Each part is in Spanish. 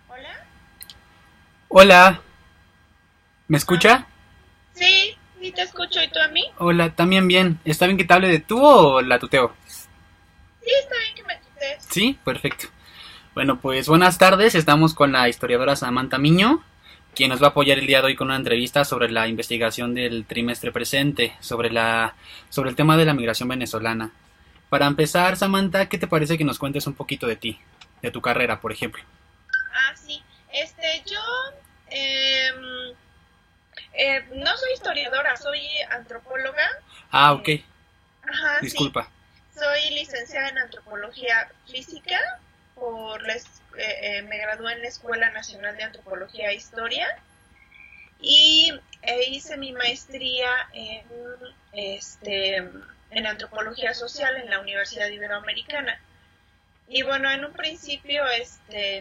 Hola. Hola, ¿me Ah, escucha? sí, sí te escucho. ¿Y tú a mí? Hola, también bien. ¿Está bien que te hable de tú o la tuteo? Sí, está bien que me tutées. Sí, perfecto. Bueno, pues buenas tardes. Estamos con la historiadora Samantha Miño, quien nos va a apoyar el día de hoy con una entrevista sobre la investigación del trimestre presente, sobre el tema de la migración venezolana. Para empezar, Samantha, ¿qué te parece que nos cuentes un poquito de ti, de tu carrera, por ejemplo? Sí. Yo em, no soy historiadora, soy antropóloga. Ah, ok. Eh, sí. Disculpa. Soy licenciada en antropología física me gradué en la Escuela Nacional de Antropología e Historia y hice mi maestría en antropología social en la Universidad Iberoamericana. Y bueno, en un principio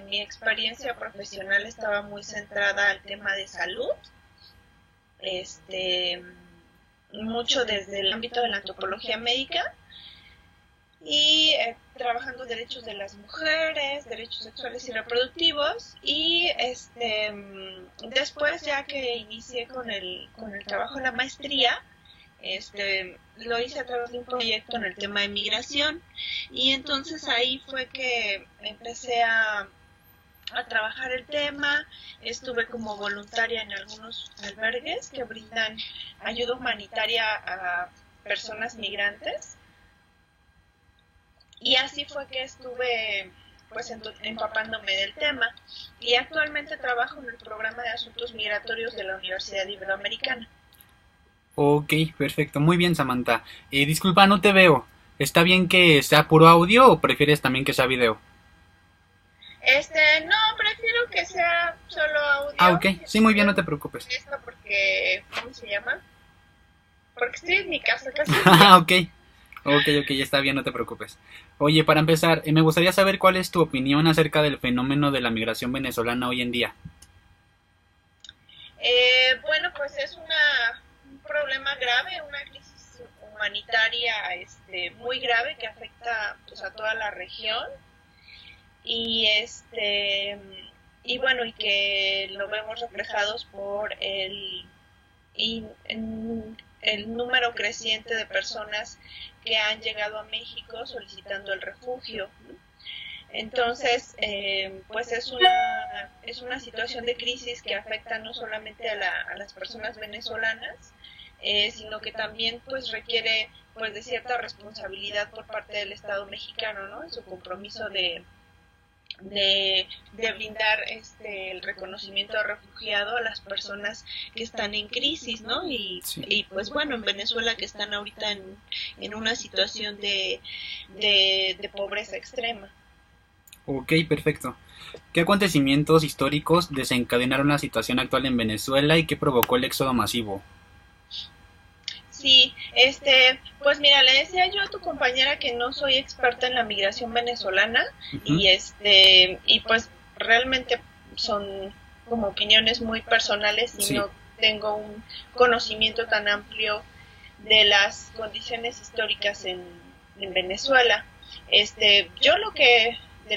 mi experiencia profesional estaba muy centrada al tema de salud, este, mucho desde el ámbito de la antropología médica y trabajando derechos de las mujeres, derechos sexuales y reproductivos y después ya que inicié con el trabajo de la maestría, lo hice a través de un proyecto en el tema de migración y entonces ahí fue que empecé a trabajar el tema. Estuve como voluntaria en algunos albergues que brindan ayuda humanitaria a personas migrantes y así fue que estuve pues empapándome del tema y actualmente trabajo en el programa de asuntos migratorios de la Universidad Iberoamericana. Ok, perfecto. Muy bien, Samantha. Disculpa, no te veo. ¿Está bien que sea puro audio o prefieres también que sea video? No, prefiero que sea solo Ah, audio. ok. Sí, muy Estoy bien, no un te poco preocupes. molesta porque, ¿cómo se llama? Porque estoy en mi casa casi un día. Ah, ok. Ok, ok, está bien, no te preocupes. Oye, para empezar, me gustaría saber cuál es tu opinión acerca del fenómeno de la migración venezolana hoy en día. Bueno, pues es un problema grave, una crisis humanitaria muy grave que afecta pues, a toda la región y y bueno, y que lo vemos reflejados por el número creciente de personas que han llegado a México solicitando el refugio. Entonces, pues es una situación de crisis que afecta no solamente a las personas venezolanas, sino que también pues requiere pues de cierta responsabilidad por parte del Estado mexicano, ¿no? En su compromiso de brindar el reconocimiento de refugiado a las personas que están en crisis, ¿no? Sí. Y pues bueno, en Venezuela que están ahorita en una situación de pobreza extrema. Ok, perfecto. ¿Qué acontecimientos históricos desencadenaron la situación actual en Venezuela y qué provocó el éxodo masivo? Sí, pues mira, le decía yo a tu compañera que no soy experta en la migración venezolana Ujú. y pues realmente son como opiniones muy personales y Sí. no tengo un conocimiento tan amplio de las condiciones históricas en Venezuela. Yo de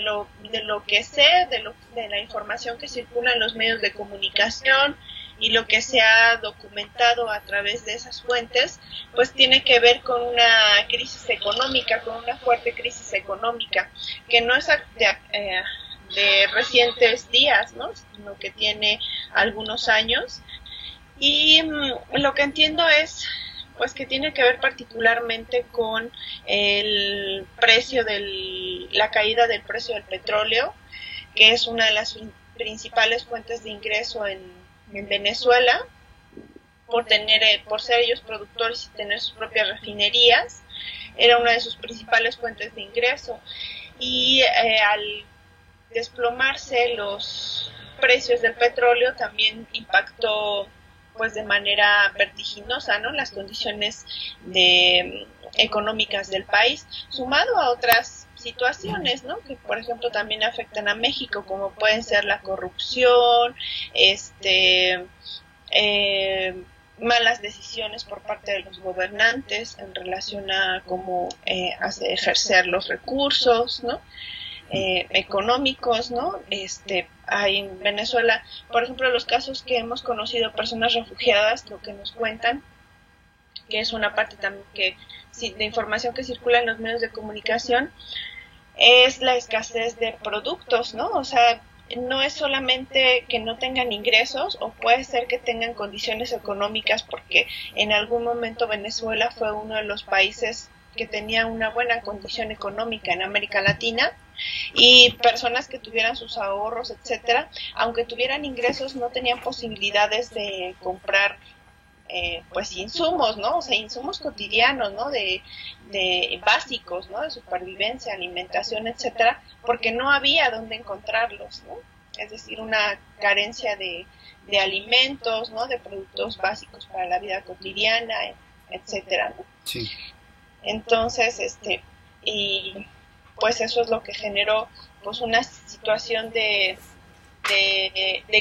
lo que sé, de la información que circula en los medios de comunicación y lo que se ha documentado a través de esas fuentes, pues tiene que ver con una crisis económica, con una fuerte crisis económica, que no es de recientes días, ¿no? Sino que tiene algunos años y lo que entiendo es pues que tiene que ver particularmente con la caída del precio del petróleo, que es una de las principales fuentes de ingreso en Venezuela, por ser ellos productores y tener sus propias refinerías, era una de sus principales fuentes de ingreso. Y al desplomarse los precios del petróleo también impactó pues de manera vertiginosa, ¿no? Las condiciones económicas del país, sumado a otras situaciones, ¿no? Que por ejemplo también afectan a México, como pueden ser la corrupción, este, malas decisiones por parte de los gobernantes en relación a cómo ejercer los recursos, ¿no? económicos, ¿no? Hay en Venezuela, por ejemplo, los casos que hemos conocido, personas refugiadas, lo que nos cuentan, que es una parte también de información que circula en los medios de comunicación, es la escasez de productos, ¿no? O sea, no es solamente que no tengan ingresos, o puede ser que tengan condiciones económicas, porque en algún momento Venezuela fue uno de los países que tenía una buena condición económica en América Latina, y personas que tuvieran sus ahorros, etcétera, aunque tuvieran ingresos, no tenían posibilidades de comprar pues insumos, ¿no? O sea, insumos cotidianos, ¿no? De básicos, ¿no? De supervivencia, alimentación, etcétera, porque no había dónde encontrarlos, ¿no? Es decir, una carencia de alimentos, ¿no? De productos básicos para la vida cotidiana, etcétera, ¿no? Sí. Entonces, y pues eso es lo que generó pues una situación de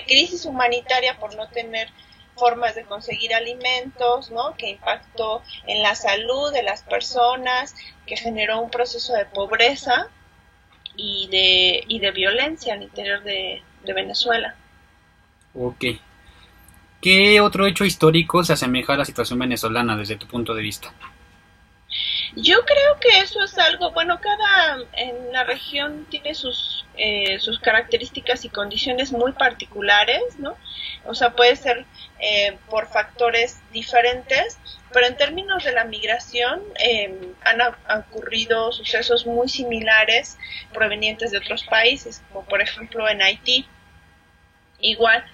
crisis humanitaria por no tener formas de conseguir alimentos, ¿no? Que impactó en la salud de las personas, que generó un proceso de pobreza y de violencia al interior de Venezuela. Ok. ¿Qué otro hecho histórico se asemeja a la situación venezolana desde tu punto de vista? Yo creo que eso es algo, bueno, en la región tiene sus características y condiciones muy particulares, ¿no? O sea, puede ser por factores diferentes, pero en términos de la migración han ocurrido sucesos muy similares provenientes de otros países, como por ejemplo en Haití, igual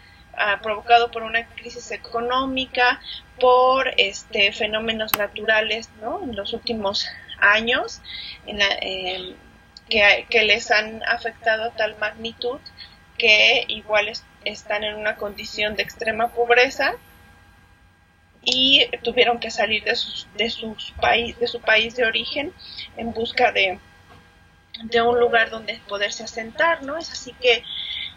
provocado por una crisis económica, por fenómenos naturales, ¿no? En los últimos años, que les han afectado a tal magnitud que igual están en una condición de extrema pobreza y tuvieron que salir de su país de origen en busca de un lugar donde poderse asentar, ¿no? Es así que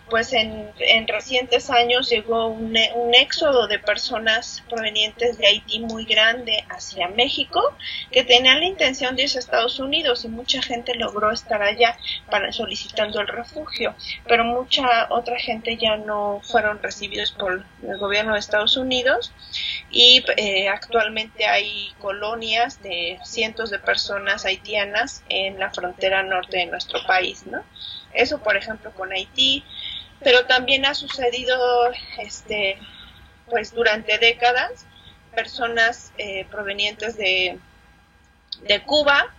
pues en recientes años llegó un éxodo de personas provenientes de Haití muy grande hacia México, que tenían la intención de irse a Estados Unidos, y mucha gente logró estar allá solicitando el refugio, pero mucha otra gente ya no fueron recibidos por el gobierno de Estados Unidos, y actualmente hay colonias de cientos de personas haitianas en la frontera norte de nuestro país, ¿no? Eso, por ejemplo, con Haití. Pero también ha sucedido pues durante décadas, personas provenientes de Cuba,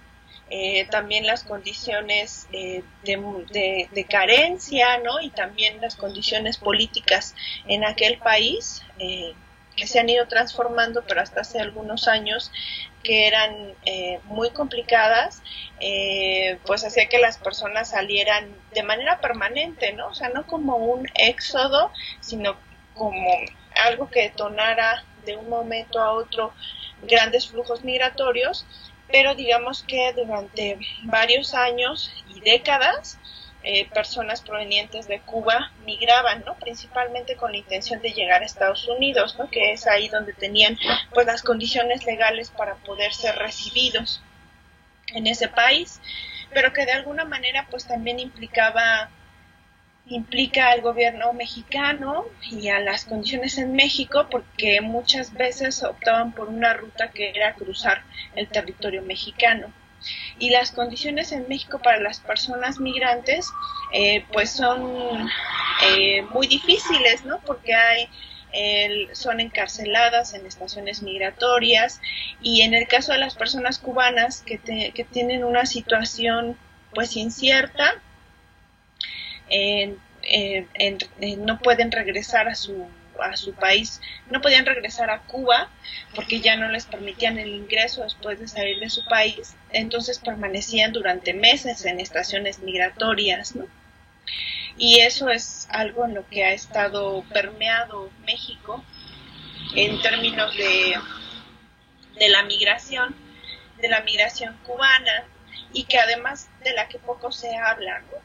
también las condiciones de carencia, ¿no? Y también las condiciones políticas en aquel país, que se han ido transformando, pero hasta hace algunos años, que eran muy complicadas, pues hacía que las personas salieran de manera permanente, ¿no? O sea, no como un éxodo, sino como algo que detonara de un momento a otro grandes flujos migratorios, pero digamos que durante varios años y décadas, personas provenientes de Cuba migraban, ¿no? Principalmente con la intención de llegar a Estados Unidos, ¿no? Que es ahí donde tenían pues las condiciones legales para poder ser recibidos en ese país, pero que de alguna manera pues también implica al gobierno mexicano y a las condiciones en México, porque muchas veces optaban por una ruta que era cruzar el territorio mexicano. Y las condiciones en México para las personas migrantes pues son muy difíciles, ¿no? Porque son encarceladas en estaciones migratorias, y en el caso de las personas cubanas que tienen una situación pues incierta, no pueden regresar a su país, no podían regresar a Cuba porque ya no les permitían el ingreso después de salir de su país, entonces permanecían durante meses en estaciones migratorias, ¿no? Y eso es algo en lo que ha estado permeado México en términos de la migración cubana, y que además de la que poco se habla, ¿no?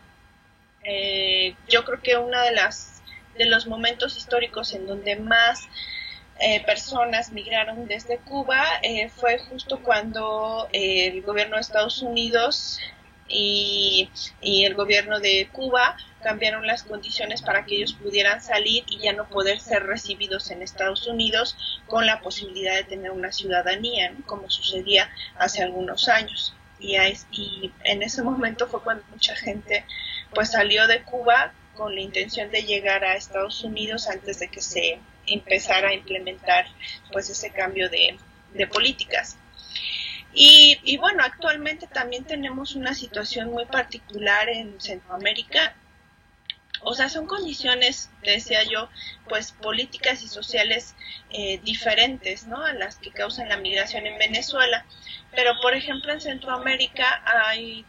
Yo creo que uno de los momentos históricos en donde más personas migraron desde Cuba fue justo cuando el gobierno de Estados Unidos y el gobierno de Cuba cambiaron las condiciones para que ellos pudieran salir y ya no poder ser recibidos en Estados Unidos con la posibilidad de tener una ciudadanía, ¿no? Como sucedía hace algunos años. Y en ese momento fue cuando mucha gente pues salió de Cuba con la intención de llegar a Estados Unidos antes de que se empezara a implementar pues ese cambio de políticas. Y bueno, actualmente también tenemos una situación muy particular en Centroamérica. O sea, son condiciones, decía yo, pues políticas y sociales diferentes, ¿no? A las que causan la migración en Venezuela. Pero, por ejemplo, en Centroamérica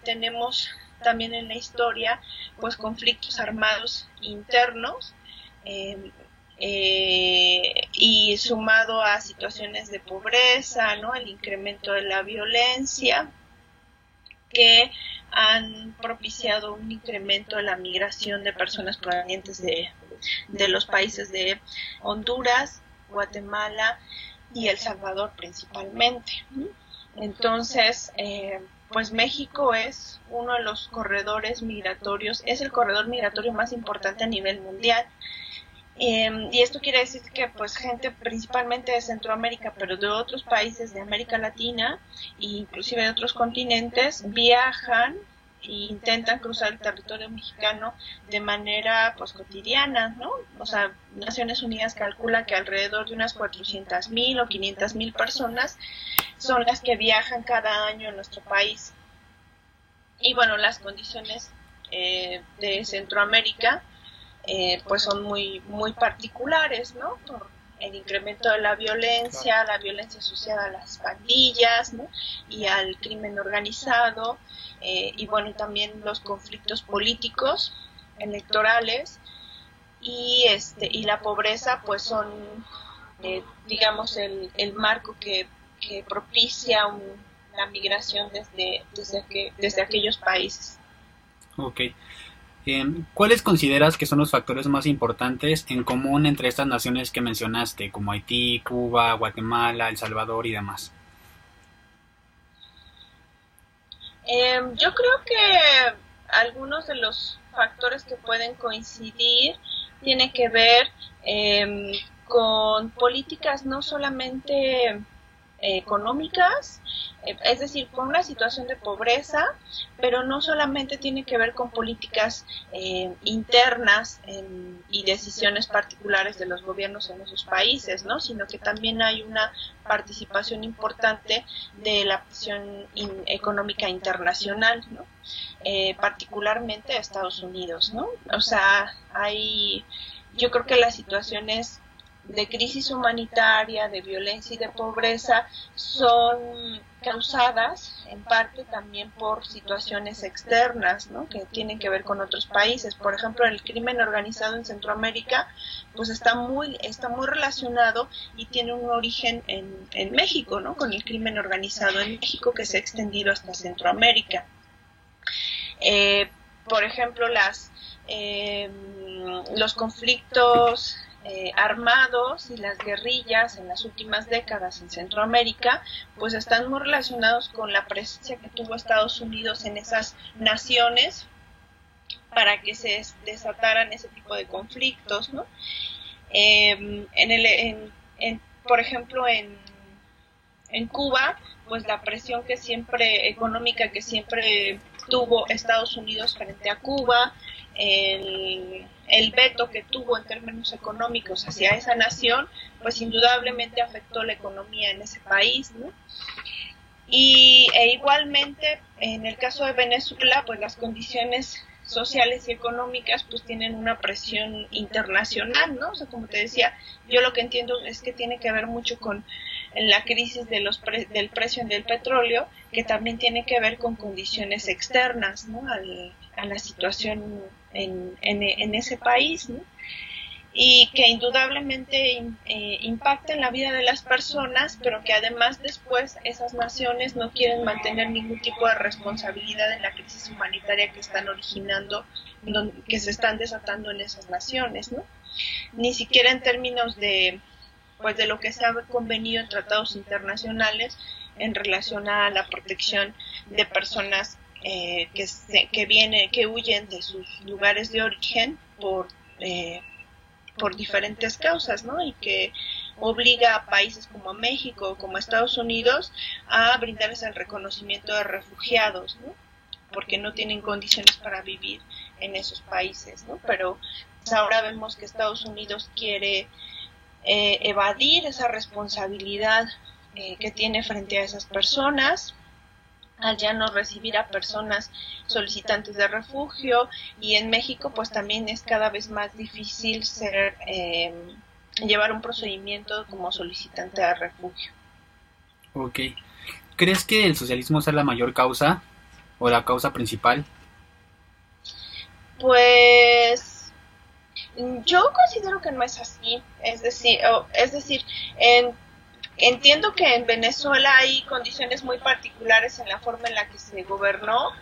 tenemos también en la historia, pues conflictos armados internos, y sumado a situaciones de pobreza, ¿no? El incremento de la violencia, que han propiciado un incremento de la migración de personas provenientes de los países de Honduras, Guatemala y El Salvador principalmente. Entonces, pues México es uno de los corredores migratorios, es el corredor migratorio más importante a nivel mundial. Y esto quiere decir que pues gente principalmente de Centroamérica, pero de otros países de América Latina e inclusive de otros continentes, viajan e intentan cruzar el territorio mexicano de manera pues cotidiana, ¿no? O sea, Naciones Unidas calcula que alrededor de unas 400,000 o 500,000 personas son las que viajan cada año en nuestro país. Y bueno, las condiciones de Centroamérica pues son muy particulares, ¿no? Por el incremento de la violencia asociada a las pandillas, ¿no? Y al crimen organizado, y bueno, también los conflictos políticos, electorales, y la pobreza, pues son, digamos, el marco que propicia la migración desde aquellos países. Okay. ¿Cuáles consideras que son los factores más importantes en común entre estas naciones que mencionaste, como Haití, Cuba, Guatemala, El Salvador y demás? Yo creo que algunos de los factores que pueden coincidir tienen que ver con políticas no solamente económicas, es decir, con una situación de pobreza, pero no solamente tiene que ver con políticas internas y decisiones particulares de los gobiernos en esos países, ¿no? Sino que también hay una participación importante de la presión económica internacional, ¿no? Particularmente de Estados Unidos, ¿no? O sea, yo creo que las situaciones de crisis humanitaria, de violencia y de pobreza son causadas en parte también por situaciones externas, ¿no? Que tienen que ver con otros países. Por ejemplo, el crimen organizado en Centroamérica pues está muy relacionado y tiene un origen en México, ¿no? Con el crimen organizado en México que se ha extendido hasta Centroamérica. Por ejemplo, los conflictos armados y las guerrillas en las últimas décadas en Centroamérica pues están muy relacionados con la presencia que tuvo Estados Unidos en esas naciones para que se desataran ese tipo de conflictos, ¿no? Por ejemplo, en Cuba, pues la presión económica que siempre tuvo Estados Unidos frente a Cuba, el veto que tuvo en términos económicos hacia esa nación, pues indudablemente afectó la economía en ese país, ¿no? Igualmente, en el caso de Venezuela, pues las condiciones sociales y económicas pues tienen una presión internacional, ¿no? O sea, como te decía, yo lo que entiendo es que tiene que ver mucho con la crisis del precio del petróleo, que también tiene que ver con condiciones externas, ¿no? A la situación en ese país, ¿no? Y que indudablemente impacta en la vida de las personas, pero que además después esas naciones no quieren mantener ningún tipo de responsabilidad en la crisis humanitaria que están originando, que se están desatando en esas naciones, ¿no? Ni siquiera en términos de lo que se ha convenido en tratados internacionales en relación a la protección de personas que huyen de sus lugares de origen por diferentes causas, ¿no? Y que obliga a países como México, como Estados Unidos, a brindarles el reconocimiento de refugiados, ¿no? Porque no tienen condiciones para vivir en esos países, ¿no? Pero pues, ahora vemos que Estados Unidos quiere evadir esa responsabilidad que tiene frente a esas personas, al ya no recibir a personas solicitantes de refugio, y en México pues también es cada vez más difícil llevar un procedimiento como solicitante de refugio. Ok. ¿Crees que el socialismo sea la mayor causa o la causa principal? Pues yo considero que no es así, es decir, entiendo que en Venezuela hay condiciones muy particulares en la forma en la que se gobernó,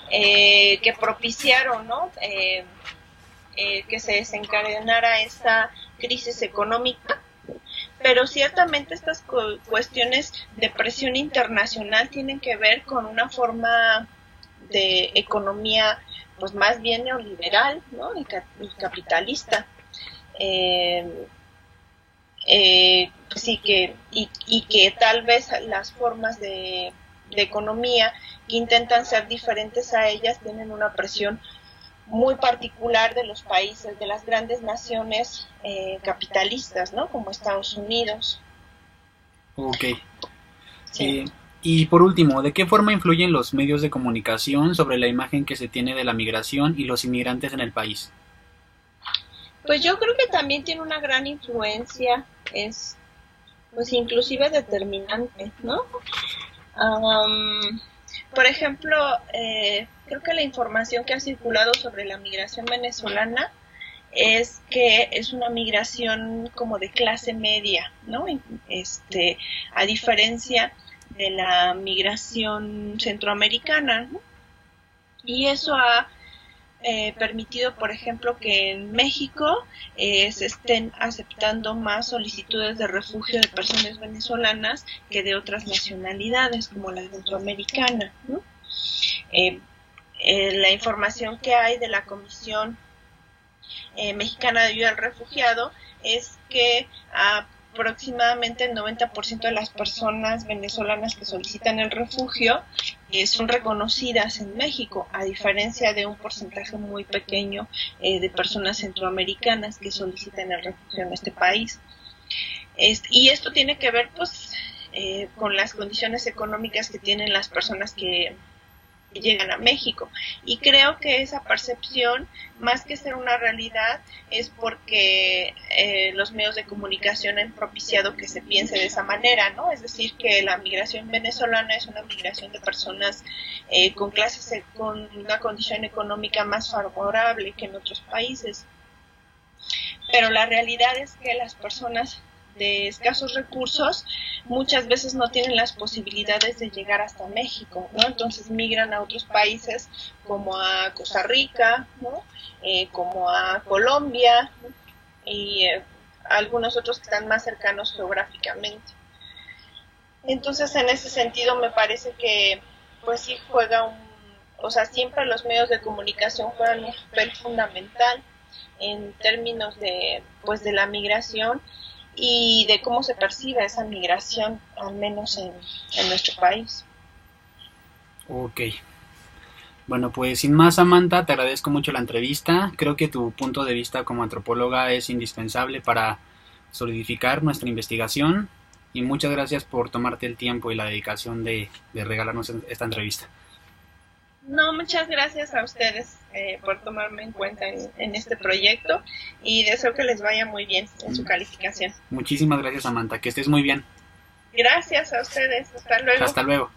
que propiciaron, ¿no? Que se desencadenara esta crisis económica, pero ciertamente estas cuestiones de presión internacional tienen que ver con una forma de economía pues más bien neoliberal, ¿no? Y capitalista. Sí que tal vez las formas de economía que intentan ser diferentes a ellas tienen una presión muy particular de los países, de las grandes naciones capitalistas, ¿no? Como Estados Unidos. Ok. Sí. Y por último, ¿de qué forma influyen los medios de comunicación sobre la imagen que se tiene de la migración y los inmigrantes en el país? Pues yo creo que también tiene una gran influencia, es pues inclusive determinante, ¿no? Por ejemplo, creo que la información que ha circulado sobre la migración venezolana es que es una migración como de clase media, ¿no? A diferencia de la migración centroamericana, ¿no? Y eso ha permitido, por ejemplo, que en México se estén aceptando más solicitudes de refugio de personas venezolanas que de otras nacionalidades, como la centroamericana, ¿no? La información que hay de la Comisión Mexicana de Ayuda al Refugiado es que aproximadamente el 90% de las personas venezolanas que solicitan el refugio son reconocidas en México, a diferencia de un porcentaje muy pequeño de personas centroamericanas que solicitan el refugio en este país. Y esto tiene que ver pues con las condiciones económicas que tienen las personas que llegan a México, y creo que esa percepción, más que ser una realidad, es porque los medios de comunicación han propiciado que se piense de esa manera, ¿no? Es decir, que la migración venezolana es una migración de personas con una condición económica más favorable que en otros países, pero la realidad es que las personas de escasos recursos muchas veces no tienen las posibilidades de llegar hasta México, ¿no? Entonces migran a otros países como a Costa Rica, ¿no? Como a Colombia, ¿no? Y algunos otros que están más cercanos geográficamente. Entonces en ese sentido me parece que pues sí siempre los medios de comunicación juegan un papel fundamental en términos de la migración y de cómo se percibe esa migración, al menos en nuestro país. Ok. Bueno, pues sin más, Samantha, te agradezco mucho la entrevista. Creo que tu punto de vista como antropóloga es indispensable para solidificar nuestra investigación, y muchas gracias por tomarte el tiempo y la dedicación de regalarnos esta entrevista. No, muchas gracias a ustedes por tomarme en cuenta en este proyecto, y deseo que les vaya muy bien en su calificación. Muchísimas gracias, Samantha, que estés muy bien. Gracias a ustedes, hasta luego. Hasta luego.